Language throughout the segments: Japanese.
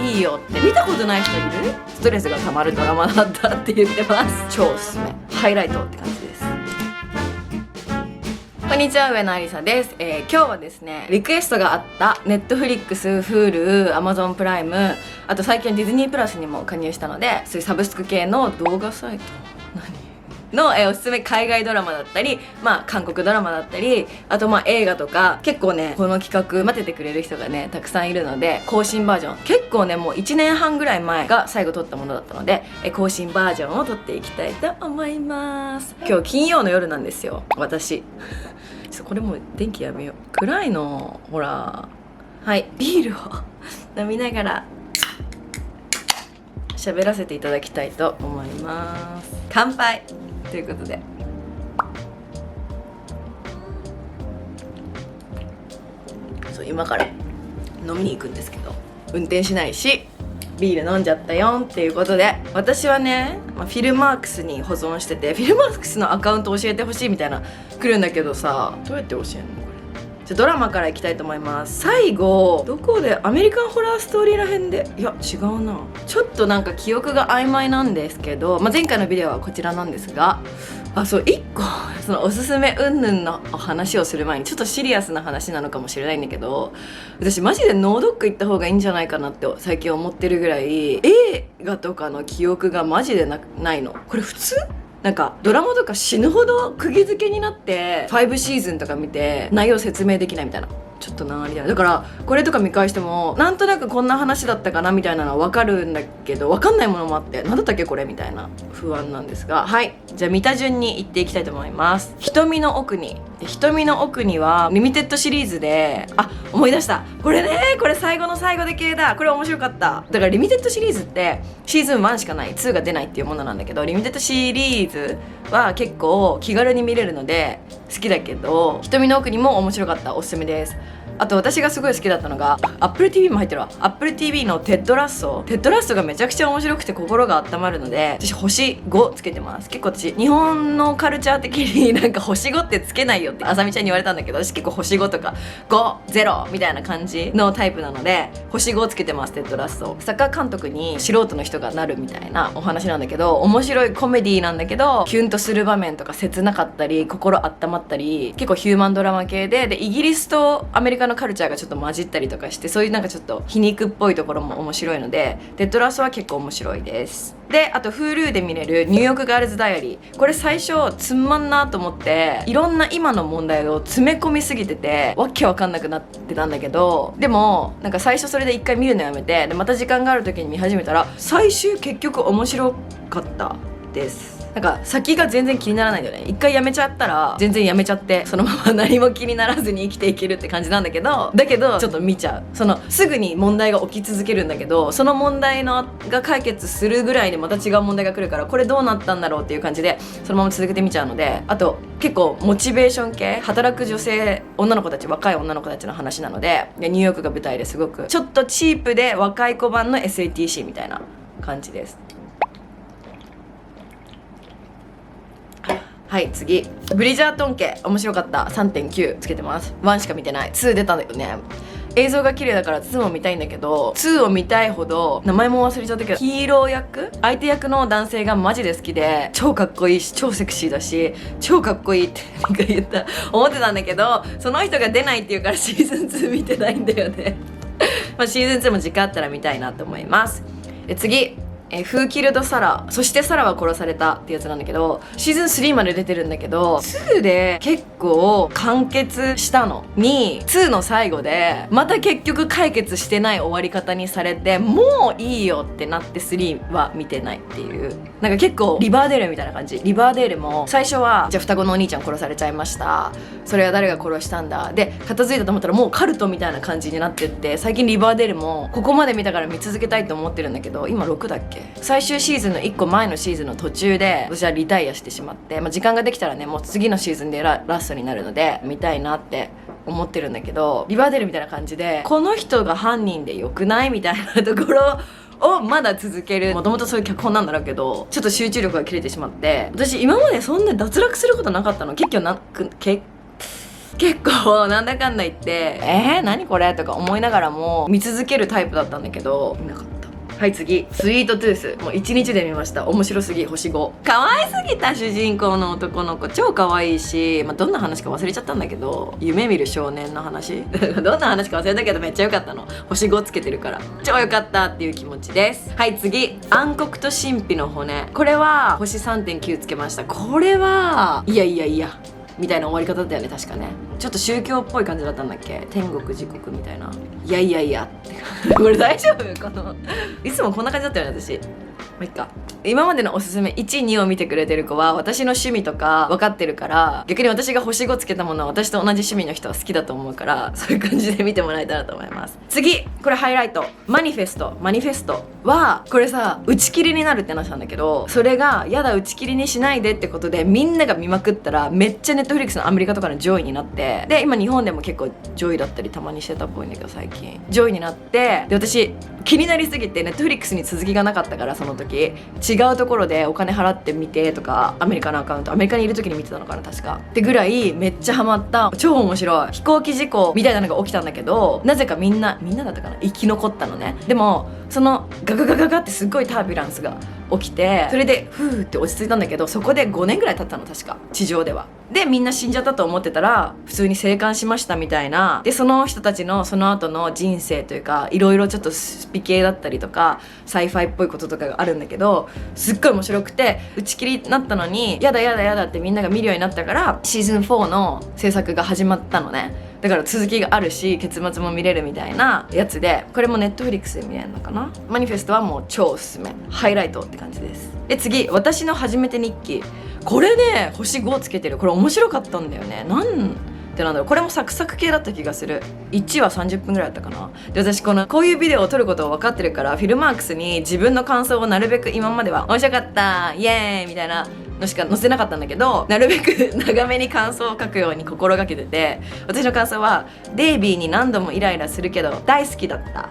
いいよって見たことない人いる？ストレスが溜まるドラマだったって言ってます。超おすすめ、ハイライトって感じです。こんにちは、上野ありさです。今日はですね、リクエストがあったNetflix、Hulu、Amazon プライム、あと最近ディズニープラスにも加入したので、そういうサブスク系の動画サイトの、おすすめ海外ドラマだったり、韓国ドラマだったり、あと映画とか、結構ねこの企画待っててくれる人がねたくさんいるので、更新バージョン結構ねもう1年半ぐらい前が最後撮ったものだったので、更新バージョンを撮っていきたいと思います。今日金曜の夜なんですよ、私これもう電気やめよう、暗いのほら。はい、ビールを飲みながら喋らせていただきたいと思います。乾杯ということで、そう今から飲みに行くんですけど、運転しないしビール飲んじゃったよっていうことで、私はね、フィルマークスに保存してて、フィルマークスのアカウント教えてほしいみたいな来るんだけどさ、どうやって教えんのこれ。じゃドラマからいきたいと思います。最後どこで、アメリカンホラーストーリーらへんで、いや違うな、ちょっとなんか記憶が曖昧なんですけど、前回のビデオはこちらなんですが、そう1個そのおすすめ云々の話をする前にちょっとシリアスな話なのかもしれないんだけど、私マジでノードック行った方がいいんじゃないかなって最近思ってるぐらい、映画とかの記憶がマジでないの。これ普通？なんかドラマとか死ぬほど釘付けになって5シーズンとか見て内容説明できないみたいな、ちょっとなりだからこれとか見返してもなんとなくこんな話だったかなみたいなのは分かるんだけど、分かんないものもあって、何だったっけこれみたいな不安なんですが、はい、じゃあ見た順にいっていきたいと思います。瞳の奥に。瞳の奥にはリミテッドシリーズで、思い出した、これね、これ最後の最後で系だ、これ面白かった。だからリミテッドシリーズってシーズン1しかない、2が出ないっていうものなんだけど、リミテッドシリーズは結構気軽に見れるので好きだけど、瞳の奥にも面白かった、おすすめです。あと私がすごい好きだったのが Apple TV も入ってるわ。 Apple TV のテッドラッソがめちゃくちゃ面白くて心が温まるので、私星5つけてます。結構私日本のカルチャー的になんか星5ってつけないよってあさみちゃんに言われたんだけど、私結構星5とか50みたいな感じのタイプなので星5つけてます。テッドラッソ、サッカー監督に素人の人がなるみたいなお話なんだけど、面白いコメディなんだけど、キュンとする場面とか切なかったり心温まったり、結構ヒューマンドラマ系でイギリスとアメリカのカルチャーがちょっと混じったりとかして、そういうなんかちょっと皮肉っぽいところも面白いので、テッドラッソは結構面白いです。で、あと Hulu で見れるニューヨークガールズダイアリー、これ最初つまんなと思っていろんな今の問題を詰め込みすぎててわけわかんなくなってたんだけど、でもなんか最初それで一回見るのやめて、でまた時間がある時に見始めたら最終結局面白かったです。なんか先が全然気にならないんだよね。一回やめちゃったら全然やめちゃってそのまま何も気にならずに生きていけるって感じなんだけど、ちょっと見ちゃう。すぐに問題が起き続けるんだけど、その問題が解決するぐらいでまた違う問題が来るから、これどうなったんだろうっていう感じでそのまま続けて見ちゃうので、あと結構モチベーション系、働く女性、女の子たち、若い女の子たちの話なので、ニューヨークが舞台ですごくちょっとチープで若い子版の SATC みたいな感じです。はい、次ブリジャートン家面白かった、3.9 つけてます。1しか見てない。2出たんだよね。映像が綺麗だから2も見たいんだけど、2を見たいほど名前も忘れちゃったけど、ヒーロー役、相手役の男性がマジで好きで、超かっこいいし超セクシーだし超かっこいいってなんか思ってたんだけど、その人が出ないっていうからシーズン2見てないんだよねシーズン2も時間あったら見たいなと思います。で次、フーキルドサラ、そしてサラは殺されたってやつなんだけど、シーズン3まで出てるんだけど、2で結構完結したのに、2の最後でまた結局解決してない終わり方にされて、もういいよってなって3は見てないっていう、なんか結構リバーデールみたいな感じ。リバーデールも最初はじゃあ双子のお兄ちゃん殺されちゃいました、それは誰が殺したんだで片付いたと思ったらもうカルトみたいな感じになってって、最近リバーデールもここまで見たから見続けたいと思ってるんだけど、今6だっけ。最終シーズンの1個前のシーズンの途中で私はリタイアしてしまって、時間ができたらね、もう次のシーズンでラストになるので見たいなって思ってるんだけど、リバーデールみたいな感じでこの人が犯人でよくないみたいなところをまだ続ける。もともとそういう脚本なんだろうけど、ちょっと集中力が切れてしまって、私今までそんな脱落することなかったの。結構なんだかんだ言って何これとか思いながらも見続けるタイプだったんだけど、見なかった。はい次、スイートトゥース。もう1日で見ました。面白すぎ、星5。可愛すぎた主人公の男の子超可愛いし、どんな話か忘れちゃったんだけど、夢見る少年の話どんな話か忘れたけどめっちゃ良かったの。星5つけてるから超良かったっていう気持ちです。はい次、暗黒と神秘の骨。これは星 3.9 つけました。これはいやみたいな終わり方だったよね、確かね。ちょっと宗教っぽい感じだったんだっけ、天国地獄みたいな。いやってこれ大丈夫？このいつもこんな感じだったよね、私。まあ、いっか。今までのおすすめ1、2を見てくれてる子は私の趣味とか分かってるから、逆に私が星5つけたものは私と同じ趣味の人は好きだと思うから、そういう感じで見てもらえたらと思います。次、これハイライト。マニフェストはこれさ、打ち切りになるって話なんだけど、それがやだ打ち切りにしないでってことでみんなが見まくったら、めっちゃネットフリックスのアメリカとかの上位になって、で今日本でも結構上位だったりたまにしてたっぽいんだけど、最近上位になって、で私気になりすぎてネットフリックスに続きがなかったから、その時違うところでお金払って見てとか、アメリカのアカウント、アメリカにいる時に見てたのかな確かってぐらいめっちゃハマった超面白い飛行機事故みたいなのが起きたんだけど、なぜかみんなだったかな、生き残ったのね。でもそのガガガガガってすっごいタービュランスが起きて、それでフーって落ち着いたんだけど、そこで5年ぐらい経ったの確か、地上では。でみんな死んじゃったと思ってたら普通に生還しましたみたいな。でその人たちのその後の人生というか、いろいろちょっとスピ系だったりとかサイファイっぽいこととかがあるんだけど、すっごい面白くて、打ち切りになったのにやだってみんなが見るようになったから、シーズン4の制作が始まったのね。だから続きがあるし結末も見れるみたいなやつで、これもネットフリックスで見れるのかな。マニフェストはもう超おすすめ、ハイライトって感じです。で次、私の初めて日記。これね星5つけてる。これ面白かったんだよね。なんだろう、これもサクサク系だった気がする。1話30分ぐらいだったかな。で私こういうビデオを撮ることを分かってるから、フィルマークスに自分の感想をなるべく今までは面白かったイエーイみたいなのしか載せなかったんだけど、なるべく長めに感想を書くように心がけてて、私の感想はデイビーに何度もイライラするけど大好きだった、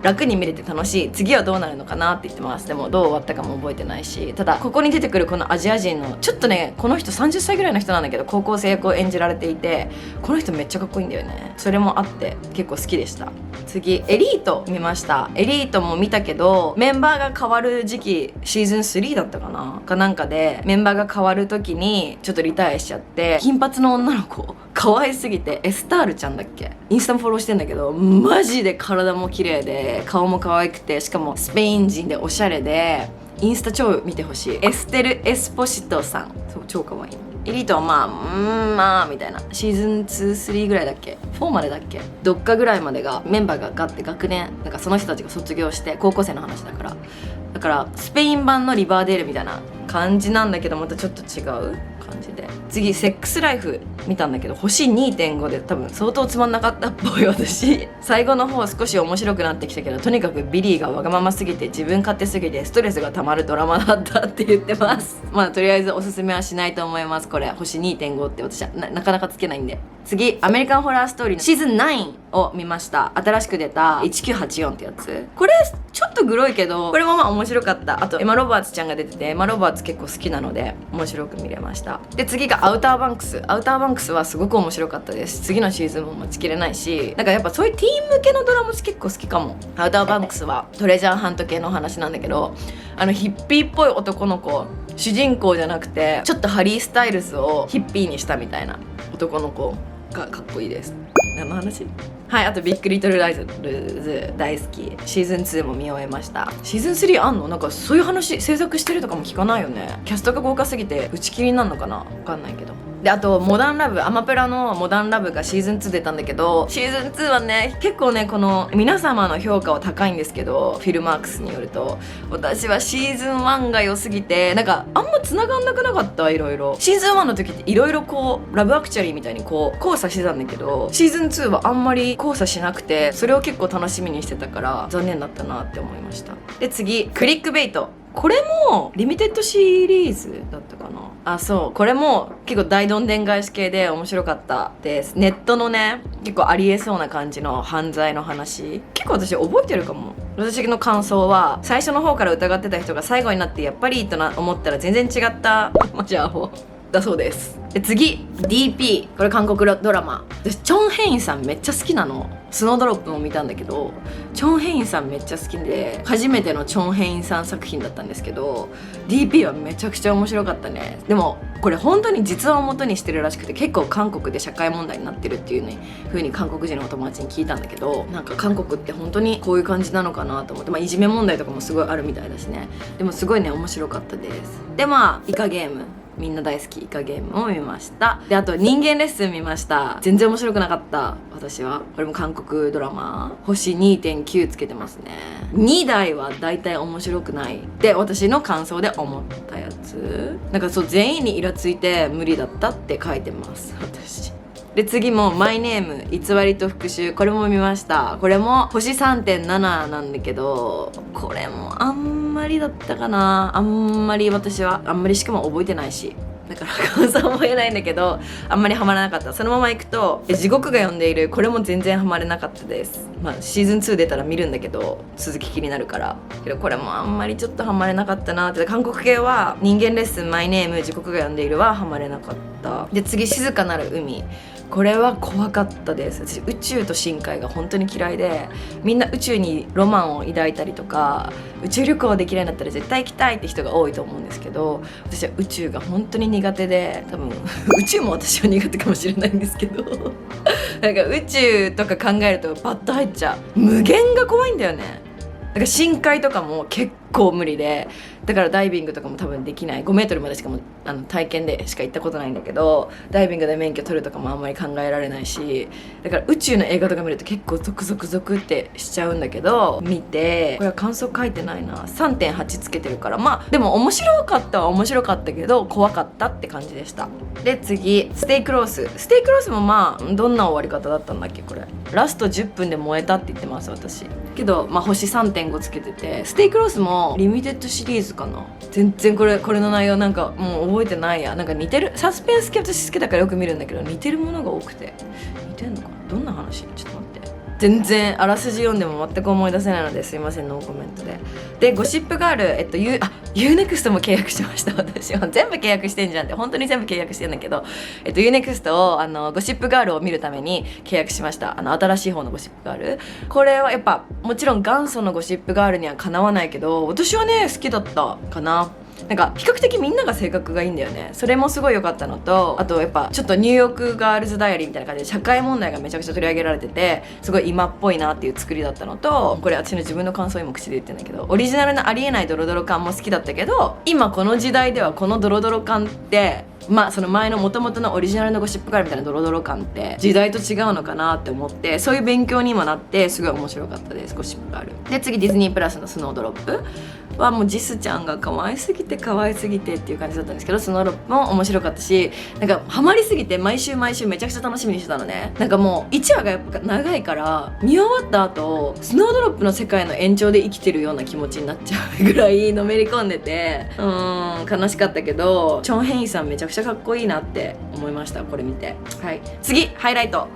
楽に見れて楽しい、次はどうなるのかなって言ってます。でもどう終わったかも覚えてないし、ただここに出てくるこのアジア人のちょっとね、この人30歳ぐらいの人なんだけど高校生役を演じられていて、この人めっちゃかっこいいんだよね。それもあって結構好きでした。次、エリート見ました。エリートも見たけど、メンバーが変わる時期シーズン3だったかななんかでメンバーが変わる時にちょっとリタイアしちゃって、金髪の女の子可愛すぎて、エスタールちゃんだっけ、インスタもフォローしてんだけど、マジで体も綺麗で顔も可愛くて、しかもスペイン人でおしゃれで、インスタ超見てほしい。エステル・エスポシトさん、そう超可愛い。エリートはまあみたいな、シーズン2、3ぐらいだっけ、4までだっけ、どっかぐらいまでがメンバーがガッて学年、なんかその人たちが卒業して高校生の話だからスペイン版のリバーデールみたいな感じなんだけど、またちょっと違う感じで。次、セックスライフ見たんだけど星 2.5 で多分相当つまんなかったっぽい。私最後の方少し面白くなってきたけど、とにかくビリーがわがまますぎて自分勝手すぎてストレスがたまるドラマだったって言ってます。まあとりあえずおすすめはしないと思います。これ星 2.5 って私は なかなかつけないんで。次、アメリカンホラーストーリーのシーズン9を見ました。新しく出た1984ってやつ。これちょっとグロいけど、これもまあ面白かった。あとエマ・ロバーツちゃんが出てて、エマ・ロバーツ結構好きなので面白く見れました。で次がアウターバンクス。アウターバンクスはすごく面白かったです。次のシーズンも待ちきれないし、なんかやっぱそういうティーン向けのドラマ結構好きかも。アウターバンクスはトレジャーハント系の話なんだけど、ヒッピーっぽい男の子、主人公じゃなくてちょっとハリー・スタイルズをヒッピーにしたみたいな男の子がかっこいいです。何の話？はい、あとビッグリトルライズ大好き。シーズン2も見終えました。シーズン3あんの？なんかそういう話制作してるとかも聞かないよね。キャストが豪華すぎて打ち切りになるのかな、わかんないけど。であとモダンラブ、アマプラのモダンラブがシーズン2出たんだけど、シーズン2はね結構ねこの皆様の評価は高いんですけど、フィルマークスによると私はシーズン1が良すぎて、なんかあんま繋がんなくなかった。いろいろシーズン1の時っていろいろこうラブアクチャリーみたいにこう交差してたんだけど、シーズン2はあんまり交差しなくて、それを結構楽しみにしてたから残念だったなって思いました。で次、クリックベイト。これもリミテッドシリーズだったかなあ。そう、これも結構大どんでん返し系で面白かったです。ネットのね結構ありえそうな感じの犯罪の話、結構私覚えてるかも。私の感想は、最初の方から疑ってた人が最後になってやっぱりと思ったら全然違ったマジアホだそうです。で次 DP、 これ韓国ドラマ。私チョン・ヘインさんめっちゃ好きなの。スノードロップも見たんだけど、チョン・ヘインさんめっちゃ好きで、初めてのチョン・ヘインさん作品だったんですけど、 DP はめちゃくちゃ面白かったね。でもこれ本当に実話を元にしてるらしくて、結構韓国で社会問題になってるっていう風に韓国人のお友達に聞いたんだけど、なんか韓国って本当にこういう感じなのかなと思って、いじめ問題とかもすごいあるみたいだしね。でもすごいね面白かったです。でイカゲーム、みんな大好きイカゲームを見ました。であと人間レッスン見ました。全然面白くなかった。私はこれも韓国ドラマ、星 2.9 つけてますね。2台は大体面白くないって私の感想で思ったやつ。なんかそう全員にイラついて無理だったって書いてます私。で次もマイネーム偽りと復讐、これも見ました。これも星 3.7 なんだけど、これもあんまりだったかな。あんまり私はあんまりしかも覚えてないし、だから感想も言えないんだけど、あんまりハマらなかった。そのまま行くと地獄が呼んでいる、これも全然ハマれなかったです。シーズン2出たら見るんだけど、続き気になるから。けどこれもあんまりちょっとハマれなかったなって。韓国系は人間レッスン、マイネーム、地獄が呼んでいるはハマれなかった。で次静かなる海、これは怖かったです。私宇宙と深海が本当に嫌いで、みんな宇宙にロマンを抱いたりとか、宇宙旅行できるようになったら絶対行きたいって人が多いと思うんですけど、私は宇宙が本当に苦手で、多分宇宙も私は苦手かもしれないんですけどなんか宇宙とか考えるとバッと入っちゃう。無限が怖いんだよね。だから深海とかも結構無理で、だからダイビングとかも多分できない。5メートルまでしかも体験でしか行ったことないんだけど、ダイビングで免許取るとかもあんまり考えられないし、だから宇宙の映画とか見ると結構ゾクゾクゾクってしちゃうんだけど、見てこれは感想書いてないな。 3.8 つけてるから、でも面白かったは面白かったけど怖かったって感じでした。で次ステイクロース。ステイクロースもどんな終わり方だったんだっけ。これラスト10分で燃えたって言ってます私。けど星 3.5 つけてて、ステイクロースもリミテッドシリーズかな。全然これの内容なんかもう覚えてないや。なんか似てる、サスペンス系私好きだからよく見るんだけど、似てるものが多くて。似てんのかな、どんな話、ちょっと待って。全然あらすじ読んでも全く思い出せないのですいません、ノーコメントで。でゴシップガール、UNEXT も契約しました私は。全部契約してんじゃんって、本当に全部契約してんだけど、UNEXT をゴシップガールを見るために契約しました。新しい方のゴシップガール。これはやっぱもちろん元祖のゴシップガールにはかなわないけど、私はね好きだったかな。なんか比較的みんなが性格がいいんだよね。それもすごい良かったのと、あとやっぱちょっとニューヨークガールズダイアリーみたいな感じで社会問題がめちゃくちゃ取り上げられてて、すごい今っぽいなっていう作りだったのと、これ私の自分の感想今口で言ってんだけど、オリジナルのありえないドロドロ感も好きだったけど、今この時代ではこのドロドロ感ってその前の元々のオリジナルのゴシップガールみたいなドロドロ感って時代と違うのかなって思って、そういう勉強にもなってすごい面白かったです、ゴシップガール。で次ディズニープラスのスノードロップはもうジスちゃんが可愛すぎてっていう感じだったんですけど、スノードロップも面白かったし、なんかハマりすぎて毎週めちゃくちゃ楽しみにしてたのね。なんかもう1話がやっぱ長いから見終わった後スノードロップの世界の延長で生きてるような気持ちになっちゃうぐらいのめり込んでて、悲しかったけどチョン・ヘインさんめちゃくちゃかっこいいなって思いました、これ見て。はい、次ハイライト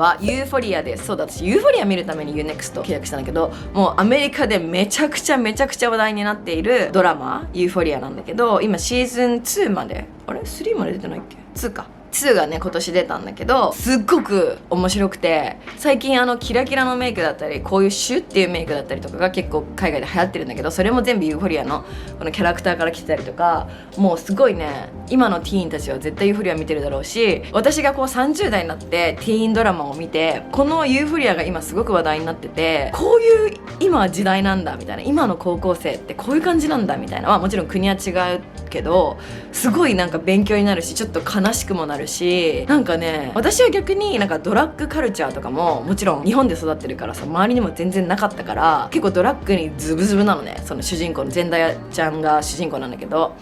はユーフォリアです。そうだ、私ユーフォリア見るために UNEXT 契約したんだけど、もうアメリカでめちゃくちゃ話題になっているドラマユーフォリアなんだけど、今シーズン2まで、3まで出てないっけ。2か、2がね今年出たんだけど、すっごく面白くて、最近キラキラのメイクだったり、こういうシュっていうメイクだったりとかが結構海外で流行ってるんだけど、それも全部ユーフォリアのこのキャラクターから来てたりとか、もうすごいね、今のティーンたちは絶対ユーフォリア見てるだろうし、私がこう30代になってティーンドラマを見て、このユーフォリアが今すごく話題になってて、こういう今時代なんだみたいな、今の高校生ってこういう感じなんだみたいな、もちろん国は違うけどすごいなんか勉強になるし、ちょっと悲しくもなるし、なんかね、私は逆になんかドラッグカルチャーとかももちろん日本で育ってるからさ、周りにも全然なかったから、結構ドラッグにズブズブなのね。その主人公のゼンダヤちゃんが主人公なんだけど、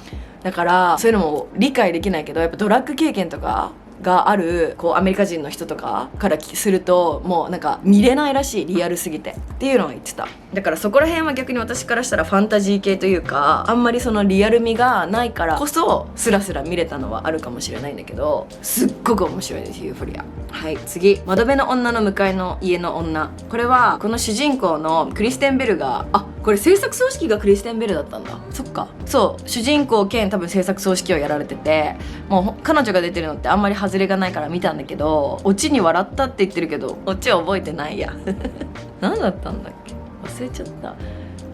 だからそういうのも理解できないけど、やっぱドラッグ経験とかがあるこうアメリカ人の人とかからすると、もうなんか見れないらしい、リアルすぎてっていうのを言ってた。だからそこら辺は逆に私からしたらファンタジー系というか、あんまりそのリアル味がないからこそスラスラ見れたのはあるかもしれないんだけど、すっごく面白いです、ユーフォリア。はい、次窓辺の女の向かいの家の女。これはこの主人公のクリステンベルがこれ制作総指揮がクリステン・ベルだったんだ。そっか。そう主人公兼多分制作総指揮をやられてて、もう彼女が出てるのってあんまり外れがないから見たんだけど、オチに笑ったって言ってるけどオチは覚えてないや何だったんだっけ、忘れちゃった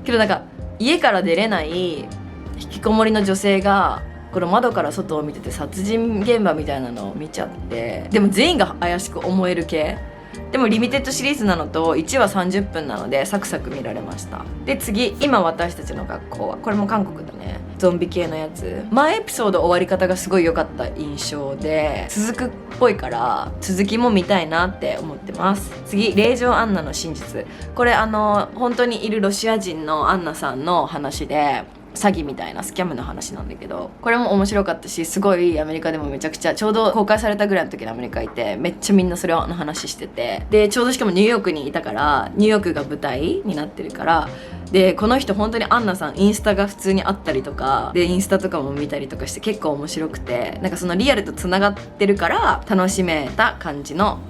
けど、なんか家から出れない引きこもりの女性がこの窓から外を見てて殺人現場みたいなのを見ちゃって、でも全員が怪しく思える系でもリミテッドシリーズなのと1話30分なのでサクサク見られました。で次、今私たちの学校は、これも韓国だね、ゾンビ系のやつ。前エピソード終わり方がすごい良かった印象で、続くっぽいから続きも見たいなって思ってます。次、令嬢アンナの真実。これ本当にいるロシア人のアンナさんの話で、詐欺みたいなスキャムの話なんだけど、これも面白かったし、すごいアメリカでもめちゃくちゃ、ちょうど公開されたぐらいの時にアメリカいて、めっちゃみんなそれの話してて、でちょうどしかもニューヨークにいたから、ニューヨークが舞台になってるから、でこの人本当にアンナさんインスタが普通にあったりとかで、インスタとかも見たりとかして結構面白くて、なんかそのリアルとつながってるから楽しめた感じの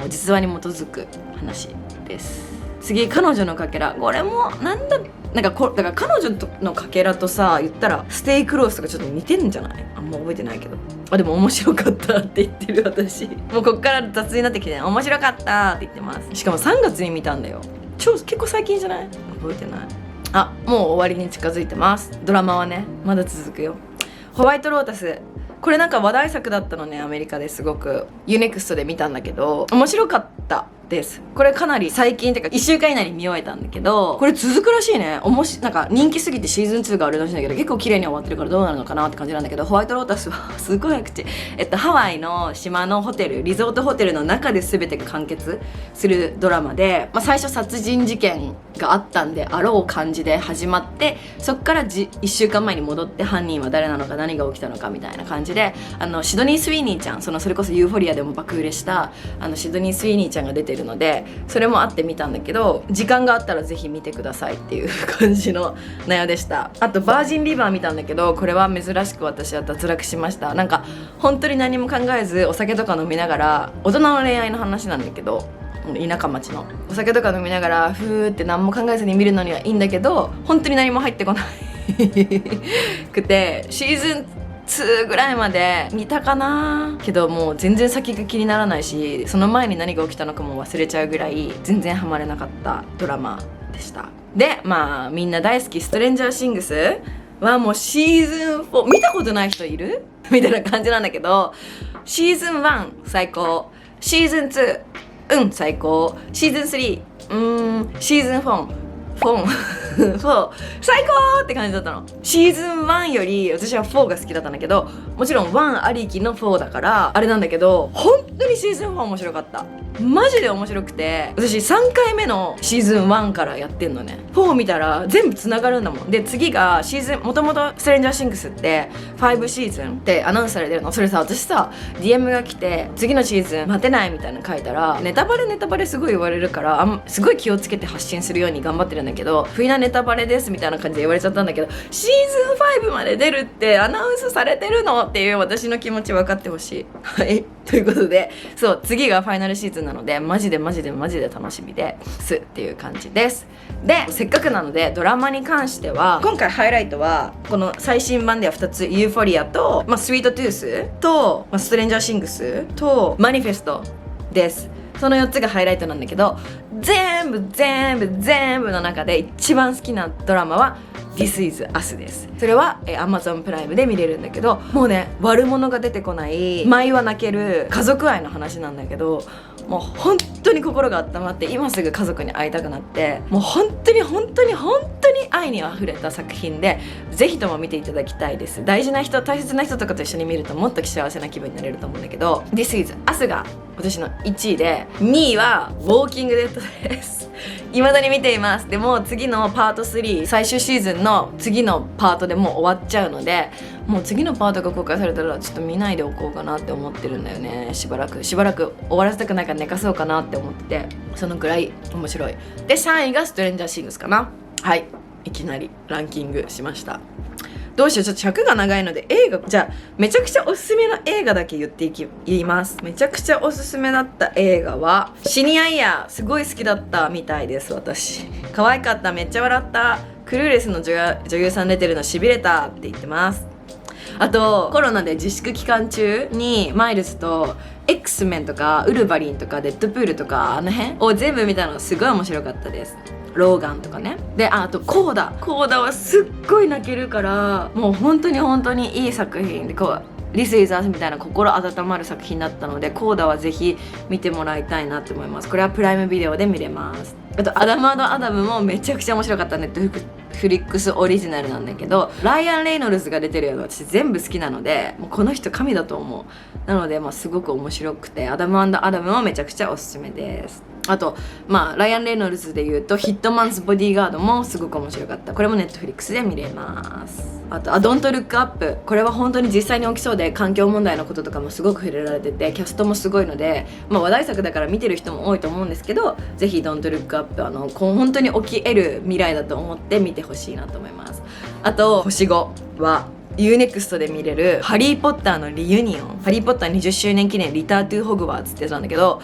実話に基づく話です。次、彼女のかけら。これもなんだから彼女のかけらとさ、言ったらステイクロースとかちょっと似てんじゃない？あんま覚えてないけど、でも面白かったって言ってる私もうこっから雑になってきて、面白かったって言ってます。しかも3月に見たんだよ。結構最近じゃない？覚えてない。もう終わりに近づいてます。ドラマはねまだ続くよ。ホワイトロータス、これなんか話題作だったのね、アメリカですごく。UNEXT で見たんだけど面白かったです。これかなり最近ってか1週間以内に見終えたんだけど、これ続くらしいね。なんか人気すぎてシーズン2があるらしいんだけど、結構綺麗に終わってるからどうなるのかなって感じなんだけど、ホワイトロータスはすごい口、ハワイの島のホテル、リゾートホテルの中で全てが完結するドラマで、最初殺人事件があったんであろう感じで始まって、そっから1週間前に戻って犯人は誰なのか何が起きたのかみたいな感じで、シドニー・スウィーニーちゃん、それこそユーフォリアでも爆売れしたシドニー・スウィーニーちゃんが出てるので、それもあって見たんだけど、時間があったらぜひ見てくださいっていう感じの内容でした。あとバージンリバー見たんだけど、これは珍しく私は脱落しました。なんか本当に何も考えずお酒とか飲みながら、大人の恋愛の話なんだけど、田舎町のお酒とか飲みながらふーって何も考えずに見るのにはいいんだけど、本当に何も入ってこないくて、シーズン2ぐらいまで見たかなけど、もう全然先が気にならないし、その前に何が起きたのかも忘れちゃうぐらい全然ハマれなかったドラマでした。でみんな大好きストレンジャーシングスはもうシーズン4見たことない人いるみたいな感じなんだけど、シーズン1最高、シーズン2最高、シーズン3シーズン4最高って感じだったの。シーズン1より私は4が好きだったんだけど、もちろん1ありきの4だからあれなんだけど、本当にシーズン1面白かった。マジで面白くて、私3回目のシーズン1からやってんのね。4見たら全部つながるんだもん。で次がシーズン、もともとストレンジャーシングスって5シーズンってアナウンスされてるの。それさ、私さ DM が来て次のシーズン待てないみたいなの書いたら、ネタバレすごい言われるから、すごい気をつけて発信するように頑張ってるんだけど、不意なネタバレですみたいな感じで言われちゃったんだけど、シーズン5まで出るってアナウンスされてるのっていう私の気持ち分かってほしい。はいということで、そう次がファイナルシーズンなのでマジで楽しみですっていう感じです。でせっかくなのでドラマに関しては、今回ハイライトはこの最新版では2つ、ユーフォリアと、スイートトゥースと、ストレンジャーシングスとマニフェストです。その4つがハイライトなんだけど、全部の中で一番好きなドラマは This is Us です。それはAmazon プライムで見れるんだけど、もうね悪者が出てこない毎は泣ける家族愛の話なんだけど、もう本当に心が温まって、今すぐ家族に会いたくなって、もう本当に愛にあふれた作品で、ぜひとも見ていただきたいです。大事な人、大切な人とかと一緒に見るともっと幸せな気分になれると思うんだけど、 This is Us が私の1位で、2位はウォーキングデッドです。未だに見ています。でも次のパート3、最終シーズンの次のパートでもう終わっちゃうので、もう次のパートが公開されたらちょっと見ないでおこうかなって思ってるんだよね。しばらく終わらせたくないから寝かそうかなって思ってて、そのくらい面白い。で3位がストレンジャーシングスかな。はい、いきなりランキングしました。どうしよう、ちょっと尺が長いので映画、じゃあめちゃくちゃおすすめの映画だけ言います。めちゃくちゃおすすめだった映画はシニアイヤー、すごい好きだったみたいです。私可愛かった、めっちゃ笑った、クルーレスの女優さん出てるのしびれたって言ってます。あとコロナで自粛期間中にマイルズと X メンとかウルヴァリンとかデッドプールとかあの辺を全部見たのがすごい面白かったです。ローガンとかね。で、あとコーダはすっごい泣けるから、もう本当にいい作品で、こうThis is Usみたいな心温まる作品だったので、コーダはぜひ見てもらいたいなって思います。これはプライムビデオで見れます。あとアダム&アダムもめちゃくちゃ面白かった。ネットフリックスオリジナルなんだけど、ライアン・レイノルズが出てるような、私全部好きなので、もうこの人神だと思う。なので、すごく面白くて、アダム&アダムもめちゃくちゃおすすめです。あとライアン・レイノルズで言うとヒットマンズ・ボディーガードもすごく面白かった。これもネットフリックスで見れます。あとドント・ルック・アップ、これは本当に実際に起きそうで、環境問題のこととかもすごく触れられてて、キャストもすごいので、話題作だから見てる人も多いと思うんですけど、ぜひドント・ルック・アップ本当に起き得る未来だと思って見てほしいなと思います。あと星5はUNEXT で見れるハリー・ポッターのリユニオン、ハリー・ポッター20周年記念リター・トゥ・ホグワーツってやつなんだけど、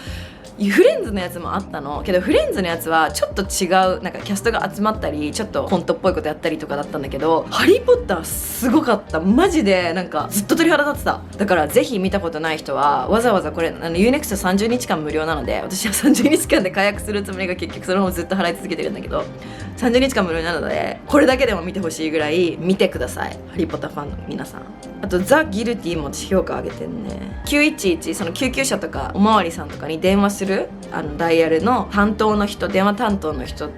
フレンズのやつもあったのけど、フレンズのやつはちょっと違う、なんかキャストが集まったりちょっとコントっぽいことやったりとかだったんだけど、ハリーポッターすごかった。マジでなんかずっと鳥肌立ってた。だからぜひ見たことない人はわざわざこれUNEXT30 日間無料なので、私は30日間で解約するつもりが結局そのままずっと払い続けてるんだけど、30日間無料なのでこれだけでも見てほしいぐらい見てください、ハリーポッターファンの皆さん。あとザ・ギルティも私評価上げてんね。911、その救急車とかおまわりさんとかに電話するダイヤルの担当の人、電話担当の人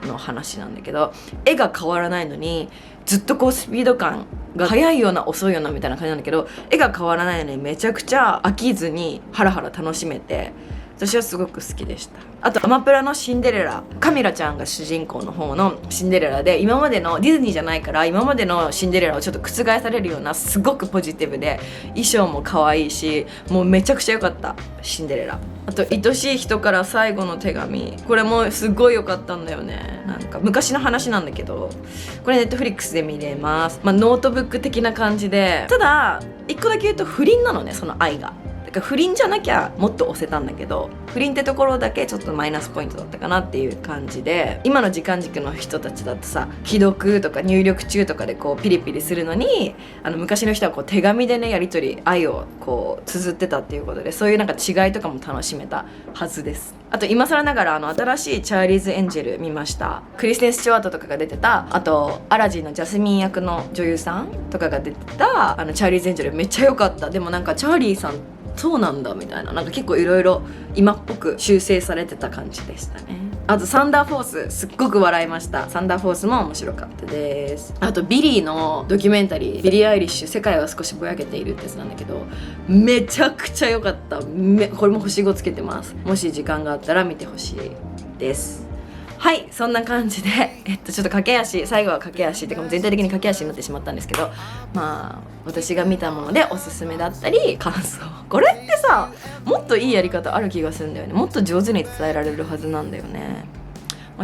の話なんだけど、絵が変わらないのにずっとこうスピード感が速いような遅いようなみたいな感じなんだけど、絵が変わらないのにめちゃくちゃ飽きずにハラハラ楽しめて、私はすごく好きでした。あとアマプラのシンデレラ、カミラちゃんが主人公の方のシンデレラで、今までのディズニーじゃないから今までのシンデレラをちょっと覆されるような、すごくポジティブで衣装も可愛いし、もうめちゃくちゃ良かったシンデレラ。あと愛しい人から最後の手紙、これもすごい良かったんだよね。なんか昔の話なんだけど、これネットフリックスで見れます。ノートブック的な感じで、ただ一個だけ言うと不倫なのね、その愛が。だから不倫じゃなきゃもっと押せたんだけど、不倫ってところだけちょっとマイナスポイントだったかなっていう感じで、今の時間軸の人たちだとさ、既読とか入力中とかでこうピリピリするのに、昔の人はこう手紙でねやり取り、愛をこう綴ってたっていうことで、そういうなんか違いとかも楽しめたはずです。あと今更ながら新しいチャーリーズ・エンジェル見ました。クリステン・スチュワートとかが出てた、あとアラジンのジャスミン役の女優さんとかが出てたチャーリーズ・エンジェルめっちゃ良かった。でもなんかチャーリーさんそうなんだみたいな、なんか結構いろいろ今っぽく修正されてた感じでしたね。あとサンダーフォース、すっごく笑いました。サンダーフォースも面白かったです。あとビリーのドキュメンタリー、ビリー・アイリッシュ世界は少しぼやけているってやつなんだけど、めちゃくちゃ良かった。これも星5つけてます。もし時間があったら見てほしいです。はい、そんな感じで、ちょっと駆け足、最後は駆け足っていうか全体的に駆け足になってしまったんですけど、私が見たものでおすすめだったり感想、これってさ、もっといいやり方ある気がするんだよね。もっと上手に伝えられるはずなんだよね。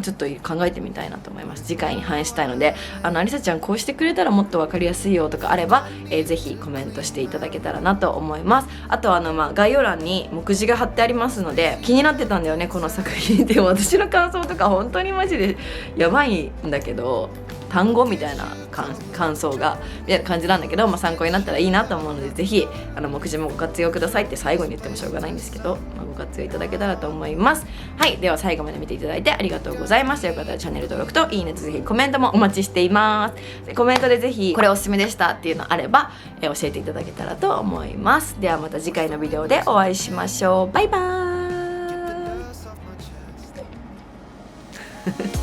ちょっと考えてみたいなと思います。次回に反映したいので、アリサちゃんこうしてくれたらもっと分かりやすいよとかあれば、ぜひコメントしていただけたらなと思います。あと概要欄に目次が貼ってありますので、気になってたんだよねこの作品でも。私の感想とか本当にマジでやばいんだけど、単語みたいな感想がみたいな感じなんだけど、参考になったらいいなと思うので、ぜひ目次もご活用くださいって最後に言ってもしょうがないんですけど、ご活用いただけたらと思います。はい、では最後まで見ていただいてありがとうございました。よかったらチャンネル登録といいねとぜひコメントもお待ちしています。コメントでぜひこれおすすめでしたっていうのあれば、教えていただけたらと思います。ではまた次回のビデオでお会いしましょう。バイバーイ